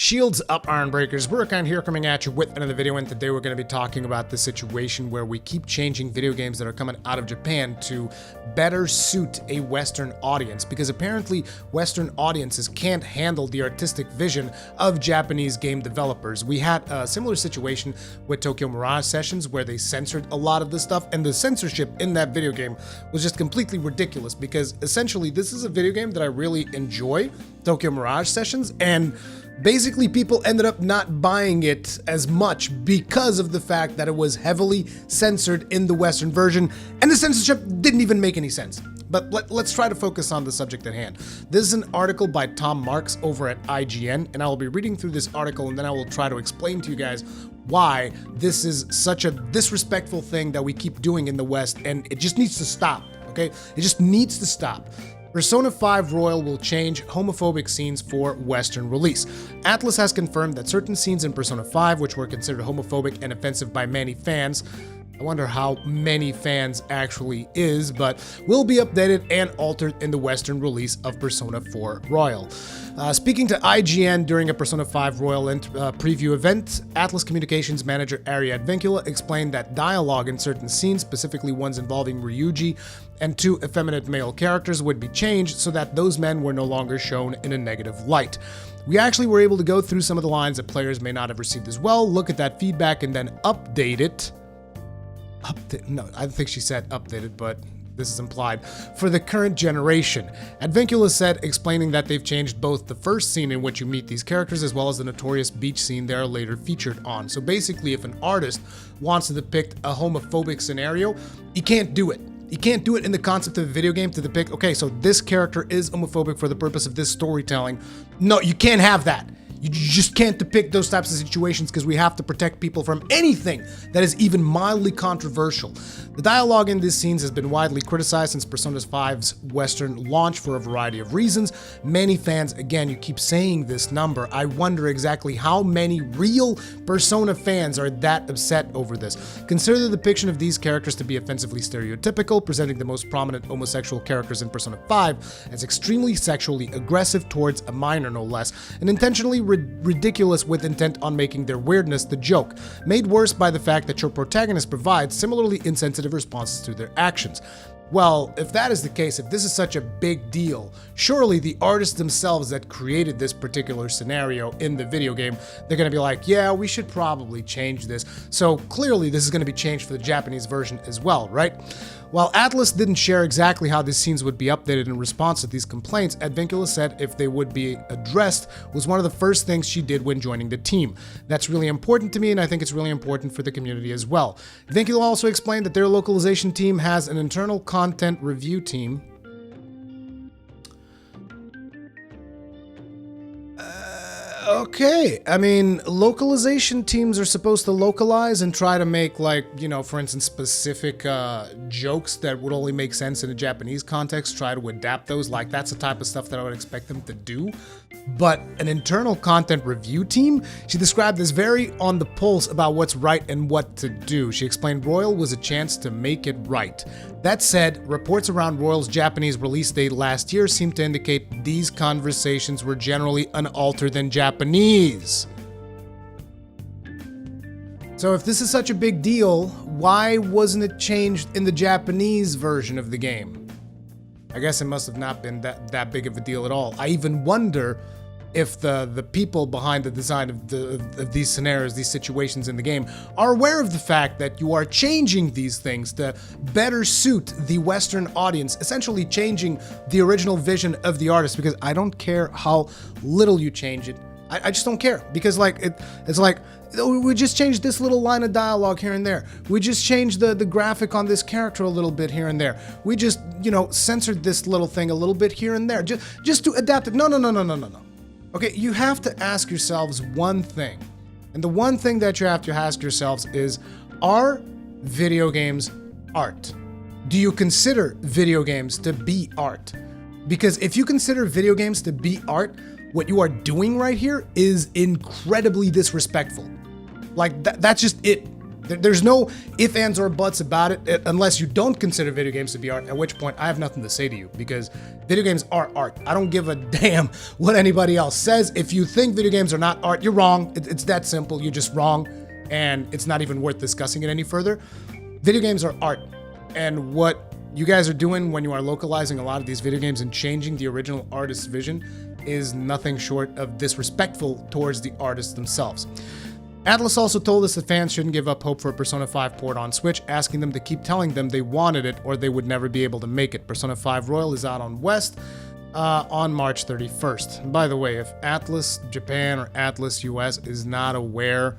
Shields up, Ironbreakers. Burakan here coming at you with another video, and today we're going to be talking about the situation where we keep changing video games that are coming out of Japan to better suit a Western audience, because apparently Western audiences can't handle the artistic vision of Japanese game developers. We had a similar situation with Tokyo Mirage Sessions where they censored a lot of the stuff, and the censorship in that video game was just completely ridiculous, because essentially this is a video game that I really enjoy, Tokyo Mirage Sessions, and basically, people ended up not buying it as much because of the fact that it was heavily censored in the Western version, and the censorship didn't even make any sense. But let's try to focus on the subject at hand. This is an article by Tom Marks over at IGN, and I will be reading through this article, and then I will try to explain to you guys why this is such a disrespectful thing that we keep doing in the West, and it just needs to stop, okay? It just needs to stop. Persona 5 Royal will change homophobic scenes for Western release. Atlus has confirmed that certain scenes in Persona 5, which were considered homophobic and offensive by many fans, I wonder how many fans actually is, but will be updated and altered in the Western release of Persona 4 Royal. Speaking to IGN during a Persona 5 Royal preview event, Atlus Communications Manager Ari Advincula explained that dialogue in certain scenes, specifically ones involving Ryuji and two effeminate male characters, would be changed so that those men were no longer shown in a negative light. We actually were able to go through some of the lines that players may not have received as well, look at that feedback, and then update it. No, I think she said updated, but this is implied, for the current generation. Advincula said, explaining that they've changed both the first scene in which you meet these characters as well as the notorious beach scene they are later featured on. So basically, if an artist wants to depict a homophobic scenario, he can't do it. You can't do it in the concept of a video game to depict, okay, so this character is homophobic for the purpose of this storytelling. No, you can't have that. You just can't depict those types of situations because we have to protect people from anything that is even mildly controversial. The dialogue in these scenes has been widely criticized since Persona 5's Western launch for a variety of reasons. Many fans, again, you keep saying this number, I wonder exactly how many real Persona fans are that upset over this. Consider the depiction of these characters to be offensively stereotypical, presenting the most prominent homosexual characters in Persona 5 as extremely sexually aggressive towards a minor no less, and intentionally ridiculous with intent on making their weirdness the joke, made worse by the fact that your protagonist provides similarly insensitive responses to their actions. Well, if that is the case, if this is such a big deal, surely the artists themselves that created this particular scenario in the video game, they're going to be like, yeah, we should probably change this. So clearly this is going to be changed for the Japanese version as well, right? While Atlus didn't share exactly how these scenes would be updated in response to these complaints, Advincula said if they would be addressed was one of the first things she did when joining the team. That's really important to me, and I think it's really important for the community as well. Advincula also explained that their localization team has an internal content review team. Okay, I mean, localization teams are supposed to localize and try to make, like, you know, for instance, specific jokes that would only make sense in a Japanese context, try to adapt those. Like, that's the type of stuff that I would expect them to do. But an internal content review team? She described as very on the pulse about what's right and what to do. She explained Royal was a chance to make it right. That said, reports around Royal's Japanese release date last year seem to indicate these conversations were generally unaltered than Japanese. So if this is such a big deal, why wasn't it changed in the Japanese version of the game? I guess it must have not been that big of a deal at all. I even wonder if the people behind the design of these scenarios, these situations in the game, are aware of the fact that you are changing these things to better suit the Western audience, essentially changing the original vision of the artist, because I don't care how little you change it. I just don't care, because like it's like, we just changed this little line of dialogue here and there. We just changed the graphic on this character a little bit here and there. We just, you know, censored this little thing a little bit here and there, just to adapt it. No. Okay, you have to ask yourselves one thing. And the one thing that you have to ask yourselves is, are video games art? Do you consider video games to be art? Because if you consider video games to be art, what you are doing right here is incredibly disrespectful. Like, that's just it. There's no ifs, ands, or buts about it, unless you don't consider video games to be art, at which point I have nothing to say to you, because video games are art. I don't give a damn what anybody else says. If you think video games are not art, you're wrong. It's that simple. You're just wrong, and it's not even worth discussing it any further. Video games are art, and what you guys are doing when you are localizing a lot of these video games and changing the original artist's vision is nothing short of disrespectful towards the artists themselves. Atlus also told us that fans shouldn't give up hope for a Persona 5 port on Switch, asking them to keep telling them they wanted it or they would never be able to make it. Persona 5 Royal is out on West on March 31st. And by the way, if Atlus Japan or Atlus US is not aware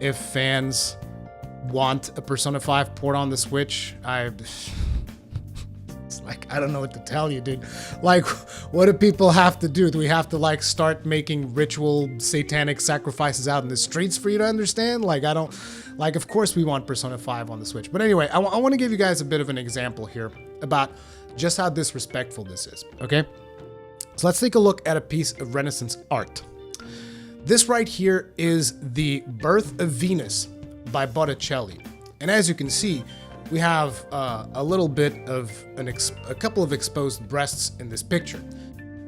if fans want a Persona 5 port on the Switch, I don't know what to tell you, dude. Like, what do people have to do? Do we have to, like, start making ritual satanic sacrifices out in the streets for you to understand? Like, I don't... Like, of course we want Persona 5 on the Switch. But anyway, I want to give you guys a bit of an example here about just how disrespectful this is, okay? So let's take a look at a piece of Renaissance art. This right here is The Birth of Venus by Botticelli. And as you can see, we have a little bit of a couple of exposed breasts in this picture.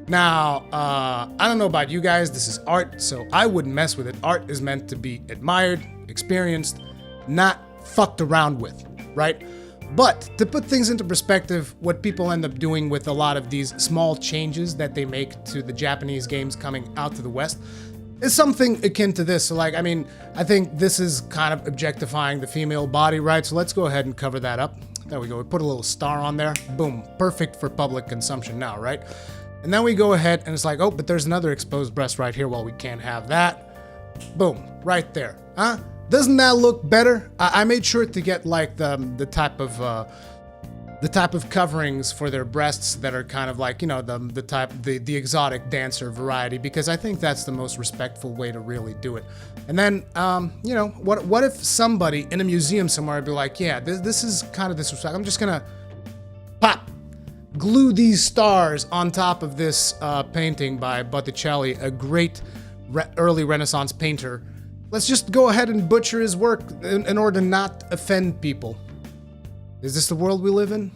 Now, I don't know about you guys, this is art, so I wouldn't mess with it. Art is meant to be admired, experienced, not fucked around with, right? But to put things into perspective, what people end up doing with a lot of these small changes that they make to the Japanese games coming out to the West is something akin to this. So, like, I mean, I think this is kind of objectifying the female body, right? So let's go ahead and cover that up. There we go. We put a little star on there. Boom. Perfect for public consumption now, right? And then we go ahead and it's like, oh, but there's another exposed breast right here. Well, we can't have that. Boom. Right there. Huh? Doesn't that look better? I made sure to get, like, the type of coverings for their breasts that are kind of like, you know, the exotic dancer variety, because I think that's the most respectful way to really do it. And then, you know, what if somebody in a museum somewhere would be like, yeah, this is kind of disrespect. I'm just gonna glue these stars on top of this painting by Botticelli, a great early Renaissance painter. Let's just go ahead and butcher his work in order to not offend people. Is this the world we live in?